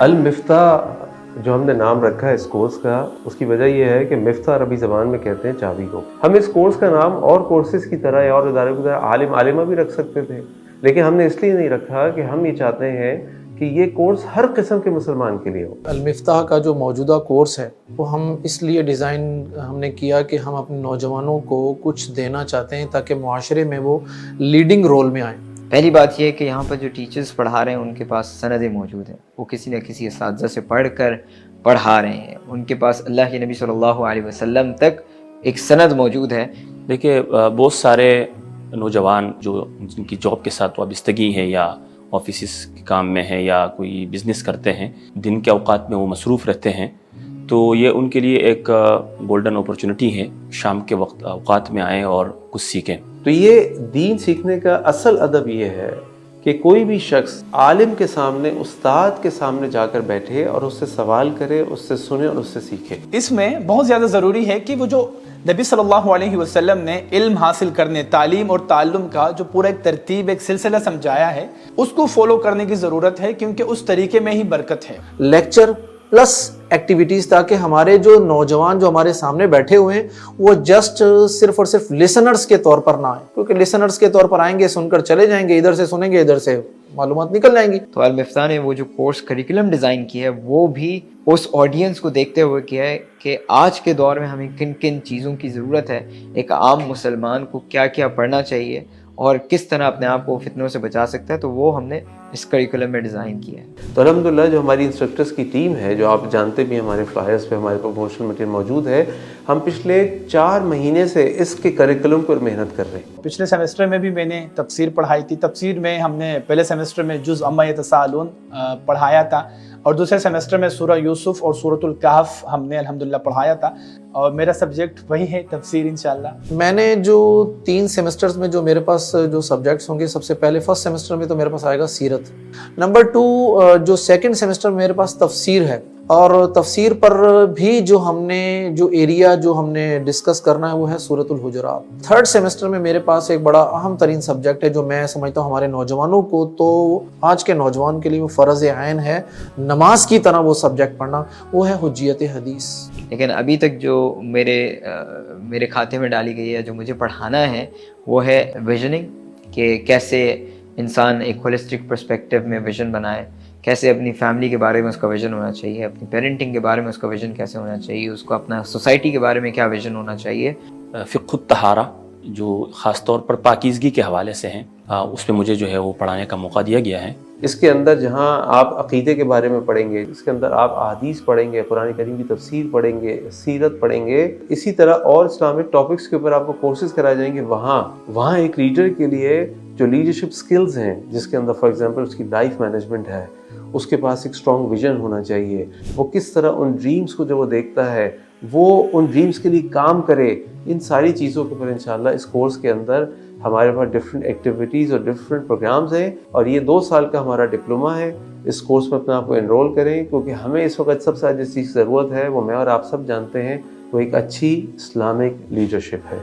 المفتاح جو हमने नाम रखा है इस कोर्स का, उसकी वजह यह है कि मिफ्ताह अरबी ज़बान में कहते हैं चाबी को. हम इस कोर्स का नाम और कोर्सेज़ की तरह या और इदारों की तरह आलिम आलिमा भी रख सकते थे, लेकिन हमने इसलिए नहीं रखा कि हम ये चाहते हैं कि ये कोर्स हर किस्म के मुसलमान के लिए हो. अलमिफ्ताह का जो मौजूदा कोर्स है वो हम इसलिए डिज़ाइन हमने किया कि हम अपने नौजवानों को कुछ देना चाहते हैं ताकि मुआशरे में वो लीडिंग रोल में आएँ. पहली बात यह है कि यहाँ पर जो टीचर्स पढ़ा रहे हैं उनके पास सनदें मौजूद हैं, वो किसी न किसी असातिज़ा से पढ़कर पढ़ा रहे हैं, उनके पास अल्लाह के नबी सल्लल्लाहु अलैहि वसल्लम तक एक सनद मौजूद है. देखिए, बहुत सारे नौजवान जो जिनकी जॉब के साथ वाबस्तगी है या ऑफिस के काम में है या कोई बिज़नेस करते हैं, दिन के औकात में वो मसरूफ़ रहते हैं, तो ये उनके लिए एक गोल्डन अपॉर्चुनिटी है शाम के वक्त औकात में आएँ और कुछ सीखें. तो ये दीन सीखने का असल अदब ये है कि कोई भी शख्स आलिम के सामने, उस्ताद के सामने जाकर बैठे और उससे सवाल करे, उससे सुने और उससे सीखे. इसमें बहुत ज़्यादा ज़रूरी है कि वो जो नबी सल्लल्लाहु अलैहि वसल्लम ने इल्म हासिल करने, तालीम और ताल्लुम का जो पूरा एक तरतीब, एक सिलसिला समझाया है, उसको फॉलो करने की ज़रूरत है, क्योंकि उस तरीके में ही बरकत है. लेक्चर प्लस एक्टिविटीज़, ताकि हमारे जो नौजवान जो हमारे सामने बैठे हुए हैं वो जस्ट सिर्फ और सिर्फ लिसनर्स के तौर पर ना आए, क्योंकि लिसनर्स के तौर पर आएंगे, सुनकर चले जाएंगे, इधर से सुनेंगे, इधर से मालूमात निकल जाएंगी. तो अलमिफ्ताह ने वो जो कोर्स करिकुलम डिज़ाइन किया है वो भी उस ऑडियंस को देखते हुए किया है कि आज के दौर में हमें किन किन चीज़ों की ज़रूरत है, एक आम मुसलमान को क्या क्या पढ़ना चाहिए और किस तरह अपने आप को फितनों से बचा सकता है. तो वो हमने इस करिकुलम में डिज़ाइन किया है. तो अल्हम्दुलिल्लाह जो हमारी इंस्ट्रक्टर्स की टीम है, जो आप जानते भी हमारे फ्लायर्स पे हमारे प्रमोशनल मटेरियल मौजूद है, हम पिछले 4 महीने से इसके करिकुलम पर मेहनत कर रहे हैं. पिछले सेमेस्टर में भी मैंने तफसीर पढ़ाई थी. तफसीर में हमने पहले सेमेस्टर में जुज़ अम्मा यतसाअलून पढ़ाया था और दूसरे सेमेस्टर में सूरह यूसुफ और सूरतुल कहफ हमने अल्हम्दुलिल्लाह पढ़ाया था, और मेरा सब्जेक्ट वही है, तफसीर इंशाअल्लाह. मैंने जो 3 सेमेस्टर्स में जो मेरे पास जो सब्जेक्ट्स होंगे, सबसे पहले फर्स्ट सेमेस्टर में तो मेरे पास आएगा सीरत. नंबर 2 जो सेकंड सेमेस्टर में मेरे पास तफसीर है, और तफसीर पर भी जो हमने जो एरिया जो हमने डिस्कस करना है वो है सूरतुल हुजुरात. थर्ड सेमेस्टर में मेरे पास एक बड़ा अहम तरीन सब्जेक्ट है जो मैं समझता हूँ हमारे नौजवानों को, तो आज के नौजवान के लिए वो फ़र्ज़ आइन है नमाज की तरह वो सब्जेक्ट पढ़ना, वो है हुज्जियत हदीस. लेकिन अभी तक जो मेरे खाते में डाली गई है, जो मुझे पढ़ाना है, वो है विजनिंग, कि कैसे इंसान एक होलिस्टिक पर्सपेक्टिव में विजन बनाए, कैसे अपनी फैमिली के बारे में उसका विजन होना चाहिए, अपनी पेरेंटिंग के बारे में उसका विजन कैसे होना चाहिए, उसको अपना सोसाइटी के बारे में क्या विजन होना चाहिए. फ़िक़्हुत तहारा जो ख़ास तौर पर पाकीज़गी के हवाले से हैं, उस पर मुझे जो है वो पढ़ाने का मौका दिया गया है. इसके अंदर जहाँ आप अक़ीदे के बारे में पढ़ेंगे, इसके अंदर आप अहादीस पढ़ेंगे, कुरान करीम की तफसीर पढ़ेंगे, सीरत पढ़ेंगे, इसी तरह और इस्लामिक टॉपिक्स के ऊपर आपको कोर्सेज कराए जाएंगे. वहाँ एक लीडर के लिए जो लीडरशिप स्किल्स हैं, जिसके अंदर फॉर एग्जांपल उसकी लाइफ मैनेजमेंट है, उसके पास एक स्ट्रॉन्ग विजन होना चाहिए, वो किस तरह उन ड्रीम्स को जब वो देखता है वो उन ड्रीम्स के लिए काम करे, इन सारी चीज़ों के ऊपर इंशाल्लाह इस कोर्स के अंदर हमारे पास डिफरेंट एक्टिविटीज़ और डिफरेंट प्रोग्राम्स हैं. और ये 2 साल का हमारा डिप्लोमा है. इस कोर्स में अपने आप को एनरोल करें, क्योंकि हमें इस वक्त सबसे ज़्यादा जिस चीज़ की ज़रूरत है, वो मैं और आप सब जानते हैं, वो एक अच्छी इस्लामिक लीडरशिप है.